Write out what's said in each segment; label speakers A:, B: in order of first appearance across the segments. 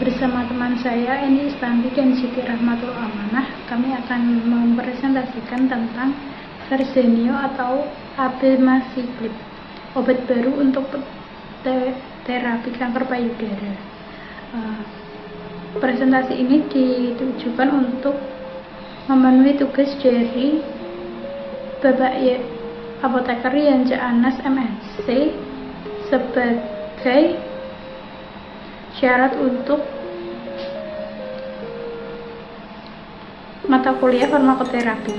A: Bersama teman saya Eni Istanti dan Siti Rahmatul Amanah, kami akan mempresentasikan tentang Verzenio atau abemaciclib, obat baru untuk terapi kanker payudara. Presentasi ini ditujukan untuk memenuhi tugas dari Bapak Apoteker Yanja Anas MSc sebagai syarat untuk mata kuliah farmakoterapi.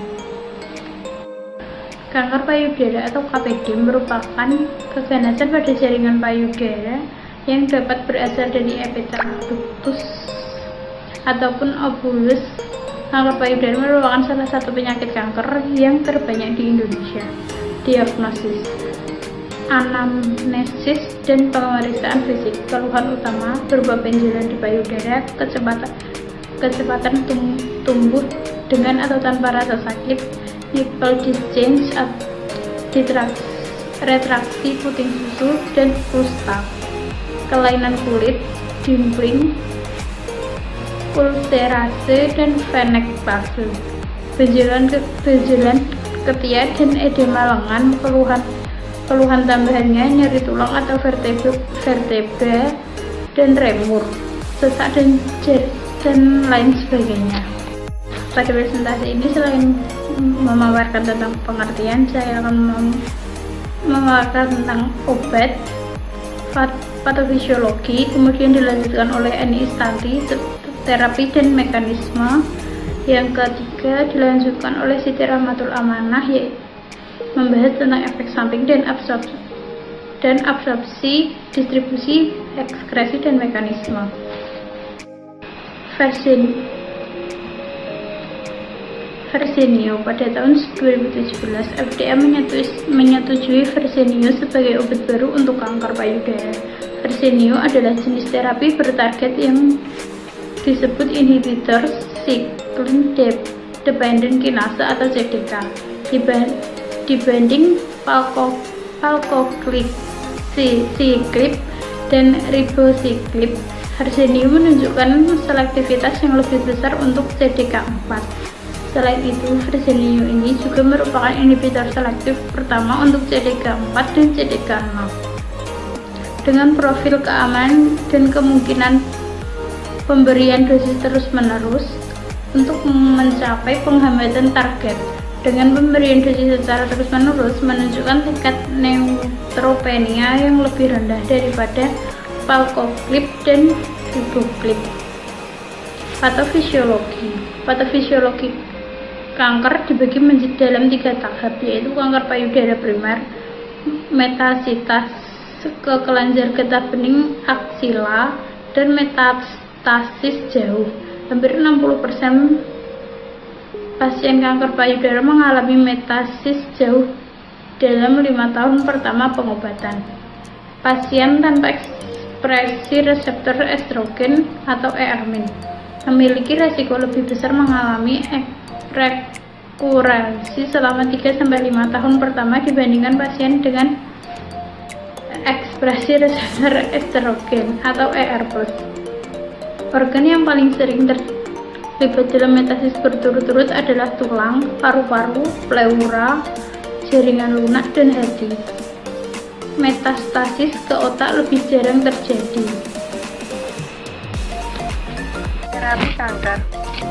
A: Kanker payudara atau KPD merupakan keganasan pada jaringan payudara yang dapat berasal dari epitel ductus ataupun ovulus. Kanker payudara merupakan salah satu penyakit kanker yang terbanyak di Indonesia. Diagnosis, anamnesis, dan pemeriksaan fisik. Keluhan utama berupa benjolan di payudara, kecepatan tumbuh dengan atau tanpa rasa sakit, nipple discharge, retraksi puting susu dan kusta, kelainan kulit, dimpling, ulserase, dan venekbase, benjolan ketiak dan edema lengan. Keluhan tambahannya nyeri tulang atau vertebra dan remur, sesak dan lain sebagainya. Pada presentasi ini, selain memaparkan tentang pengertian, saya akan memaparkan tentang obat, patofisiologi, kemudian dilanjutkan oleh Eni Istanti, terapi dan mekanisme. Yang ketiga dilanjutkan oleh Siti Rahmatul Amanah, yaitu membahas tentang efek samping dan absorpsi, distribusi, ekskresi, dan mekanisme. Verzenio pada tahun 2017 FDA menyetujui Verzenio sebagai obat baru untuk kanker payudara. Verzenio adalah jenis terapi bertarget yang disebut inhibitor cyclin dependent kinase atau CDK dibanding palbociclib dan ribociclib. Verzenio menunjukkan selektivitas yang lebih besar untuk CDK4. Selain itu, Verzenio ini juga merupakan inhibitor selektif pertama untuk CDK4 dan CDK6 dengan profil keamanan dan kemungkinan pemberian dosis terus-menerus untuk mencapai penghambatan target. Dengan pemberian dosis secara terus-menerus menunjukkan tingkat neutropenia yang lebih rendah daripada palbociclib dan ribociclib. Patofisiologi kanker dibagi menjadi dalam 3 tahap, yaitu kanker payudara primer, metastasitas ke kelenjar getah bening aksila, dan metastasis jauh. Hampir 60% pasien kanker payudara mengalami metastasis jauh dalam 5 tahun pertama pengobatan. Pasien tanpa ekspresi reseptor estrogen atau ER- memiliki resiko lebih besar mengalami rekurensi selama 3-5 tahun pertama dibandingkan pasien dengan ekspresi reseptor estrogen atau ER+. Organ yang paling sering terlibat dalam metastasis berturut-turut adalah tulang, paru-paru, pleura, jaringan lunak, dan hati. Metastasis ke otak lebih jarang terjadi.
B: Terapi kanker.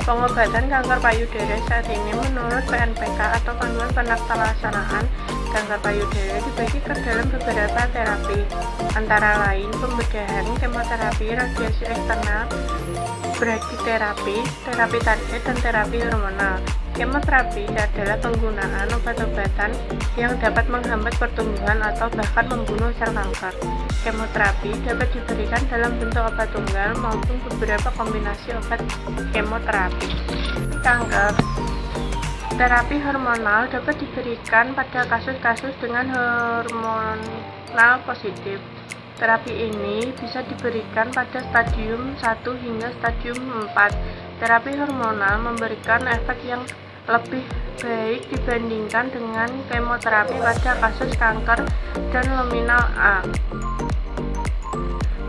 B: Pengobatan kanker payudara saat ini menurut PNPK atau Panduan Penelaksanaan Kanker Payudara dibagi ke dalam beberapa terapi, antara lain pembedahan, kemoterapi, radiasi eksternal, braditerapi, terapi target, dan terapi hormonal. Kemoterapi adalah penggunaan obat-obatan yang dapat menghambat pertumbuhan atau bahkan membunuh sel kanker. Kemoterapi dapat diberikan dalam bentuk obat tunggal maupun beberapa kombinasi obat kemoterapi. Kanker. Terapi hormonal dapat diberikan pada kasus-kasus dengan hormonal positif. Terapi ini bisa diberikan pada stadium 1 hingga stadium 4. Terapi hormonal memberikan efek yang lebih baik dibandingkan dengan kemoterapi pada kasus kanker dan luminal A.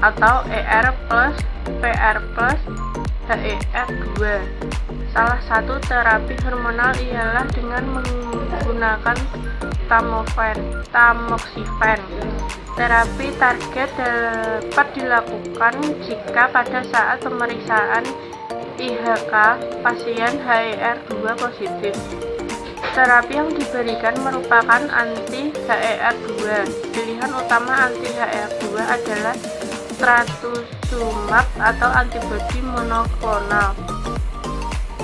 B: atau ER plus PR plus HER2. Salah satu terapi hormonal ialah dengan menggunakan tamoxifen. Terapi target dapat dilakukan jika pada saat pemeriksaan IHK pasien HER2 positif. Terapi yang diberikan merupakan anti-HER2. Pilihan utama anti-HER2 adalah trastuzumab atau antibodi monoklonal.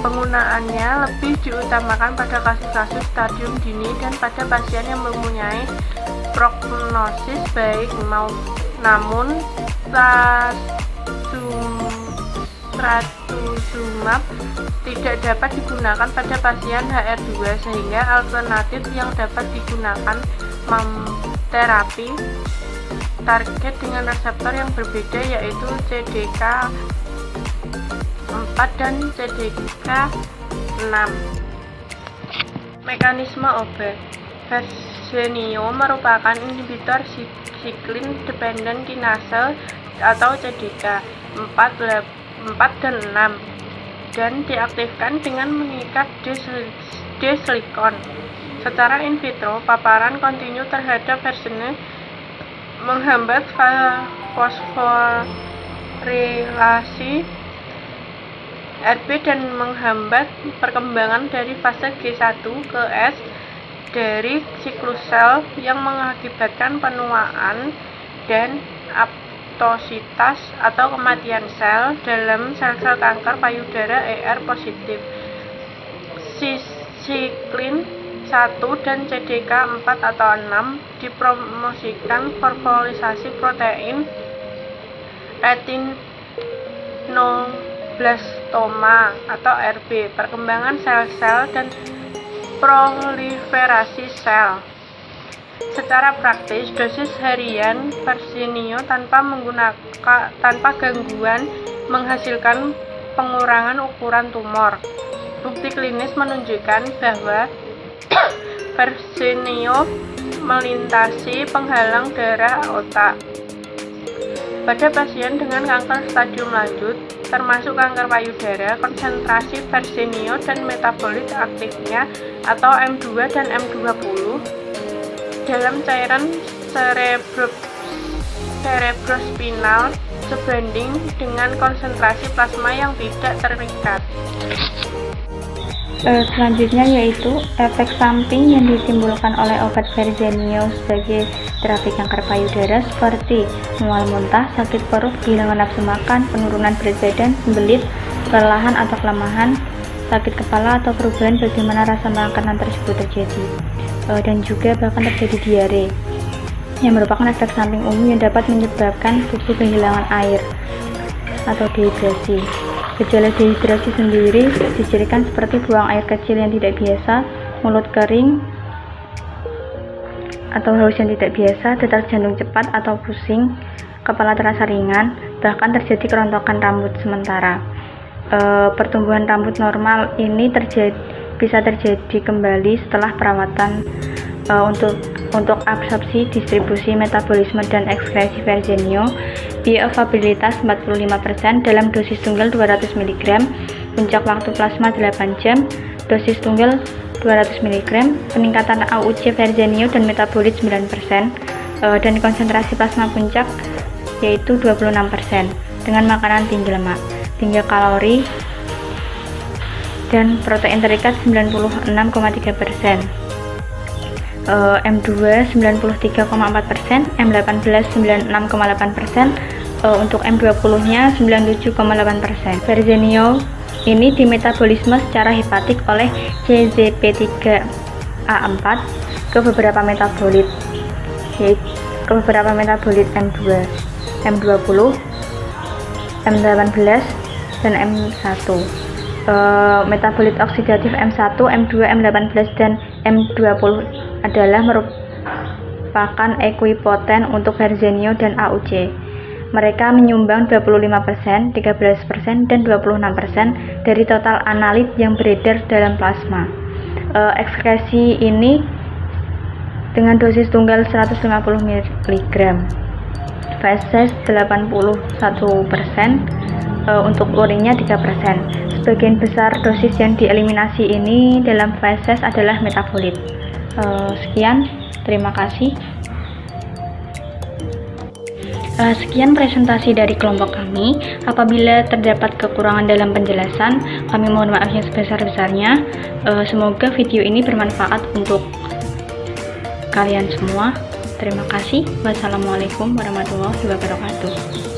B: Penggunaannya lebih diutamakan pada kasus-kasus stadium dini dan pada pasien yang mempunyai prognosis baik, namun trastuzumab tidak dapat digunakan pada pasien HR2, sehingga alternatif yang dapat digunakan terapi target dengan reseptor yang berbeda, yaitu CDK4 dan CDK6. Mekanisme obat. Verzenio merupakan inhibitor siklin dependent kinase atau CDK 4 dan 6 dan diaktifkan dengan mengikat D-silikon. Secara in vitro, paparan kontinu terhadap verzenio menghambat fosforilasi Rb dan menghambat perkembangan dari fase G1 ke S dari siklus sel yang mengakibatkan penuaan dan apoptositas atau kematian sel dalam sel-sel kanker payudara ER positif. Siklin 1 dan CDK4 atau 6 dipromosikan fosforisasi protein retinoblastoma atau RB, perkembangan sel-sel dan proliferasi sel. Secara praktis, dosis harian Verzenio tanpa gangguan menghasilkan pengurangan ukuran tumor. Bukti klinis menunjukkan bahwa Verzenio melintasi penghalang darah otak. Pada pasien dengan kanker stadium lanjut, termasuk kanker payudara, konsentrasi Verzenio dan metabolit aktifnya atau M2 dan M20 dalam cairan cerebrospinal sebanding dengan konsentrasi plasma yang tidak terikat.
A: Selanjutnya yaitu efek samping yang ditimbulkan oleh obat Verzenio sebagai terapi kanker payudara seperti mual muntah, sakit perut, kehilangan nafsu makan, penurunan berat badan, sembelit, kelelahan atau kelemahan, sakit kepala atau perubahan bagaimana rasa makanan tersebut terjadi, dan juga bahkan terjadi diare yang merupakan efek samping umum yang dapat menyebabkan tubuh kehilangan air atau dehidrasi. Gejala dehidrasi sendiri dicirikan seperti buang air kecil yang tidak biasa, mulut kering atau haus yang tidak biasa, detak jantung cepat atau pusing, kepala terasa ringan, bahkan terjadi kerontokan rambut sementara. Pertumbuhan rambut normal ini bisa terjadi kembali setelah perawatan. Untuk absorpsi, distribusi, metabolisme, dan ekskresi Verzenio, bioavailabilitas 45% dalam dosis tunggal 200 mg, puncak waktu plasma 8 jam, dosis tunggal 200 mg, peningkatan AUC Verzenio dan metabolit 9%, dan konsentrasi plasma puncak yaitu 26%, dengan makanan tinggi lemak, tinggi kalori, dan protein terikat 96,3%. M2 93,4%, M18 96,8%, untuk M20 nya 97,8%. Verzenio ini dimetabolisme secara hepatik oleh CZP3A4 ke beberapa metabolit, yaitu ke beberapa metabolit M2, M20, M18, dan M1. Metabolit oksidatif M1, M2, M18, dan M20 adalah merupakan ekuipoten untuk Verzenio dan AUC. Mereka menyumbang 25%, 13%, dan 26% dari total analit yang beredar dalam plasma. Ekskresi ini dengan dosis tunggal 150 mg. fases 81%, untuk urinnya 3%. Sebagian besar dosis yang dieliminasi ini dalam fases adalah metabolit. Sekian, terima kasih. Sekian presentasi dari kelompok kami. Apabila terdapat kekurangan dalam penjelasan, kami mohon maaf yang sebesar-besarnya. Semoga video ini bermanfaat untuk kalian semua. Terima kasih. Wassalamualaikum warahmatullahi wabarakatuh.